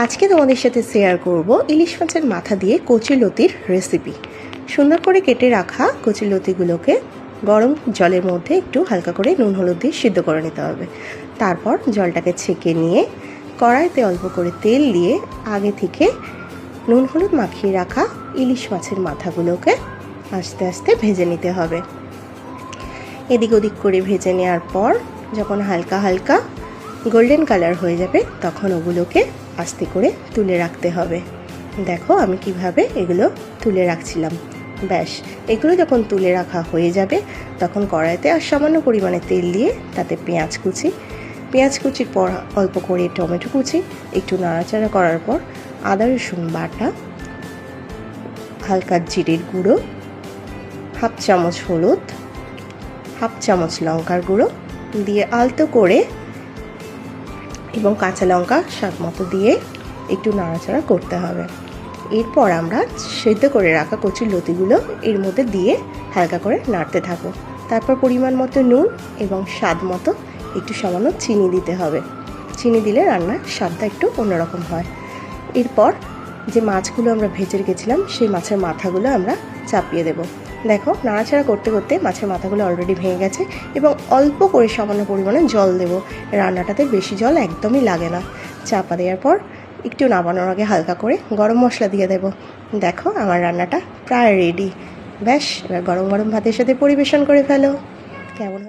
আজকে তোমাদের সাথে শেয়ার করব ইলিশ মাছের মাথা দিয়ে কচুলতির রেসিপি। সুন্দর করে কেটে রাখা কচুলতিগুলোকে গরম জলের মধ্যে একটু হালকা করে নুন হলুদ দিয়ে সিদ্ধ করে নিতে হবে। তারপর জলটাকে ছেঁকে নিয়ে কড়াইতে অল্প করে তেল দিয়ে আগে থেকে নুন হলুদ মাখিয়ে রাখা ইলিশ মাছের মাথাগুলোকে আস্তে আস্তে ভেজে নিতে হবে। এদিক ওদিক করে ভেজে নেওয়ার পর যখন হালকা হালকা গোল্ডেন কালার হয়ে যাবে তখন ওগুলোকে আস্তে করে তুলে রাখতে হবে। দেখো আমি কিভাবে এগুলো তুলে রাখছিলাম। ব্যাস, এগুলো যখন তুলে রাখা হয়ে যাবে তখন কড়াইতে আর সামান্য পরিমাণে তেল দিয়ে তাতে পেঁয়াজ কুচির পর অল্প করে টমেটো কুচি, একটু নাড়াচাড়া করার পর আদা রসুন বাটা, হালকা জিরের গুঁড়ো, হাফ চামচ হলুদ, হাফ চামচ লঙ্কার গুঁড়ো দিয়ে আলতো করে এবং কাঁচা লঙ্কা স্বাদ মতো দিয়ে একটু নাড়াচাড়া করতে হবে। এরপর আমরা সেদ্ধ করে রাখা কচুর লতিগুলো এর মধ্যে দিয়ে হালকা করে নাড়তে থাকবো। তারপর পরিমাণ মতো নুন এবং স্বাদ মতো একটু সামান্য চিনি দিতে হবে। চিনি দিলে রান্নার স্বাদটা একটু অন্যরকম হয়। এরপর যে মাছগুলো আমরা ভেজে রেখেছিলাম সেই মাছের মাথাগুলো আমরা চাপিয়ে দেব। দেখো নাড়াচাড়া করতে করতে মাছের মাথাগুলো অলরেডি ভেঙে গেছে এবং অল্প করে সামান্য পরিমাণে জল দেব। রান্নাটাতে বেশি জল একদমই লাগে না। চাপা দেওয়ার পর একটু নামানোর আগে হালকা করে গরম মশলা দিয়ে দেব। দেখো আমার রান্নাটা প্রায় রেডি। ব্যাস, এবার গরম গরম ভাতের সাথে পরিবেশন করে ফেলো। কেমন হয়?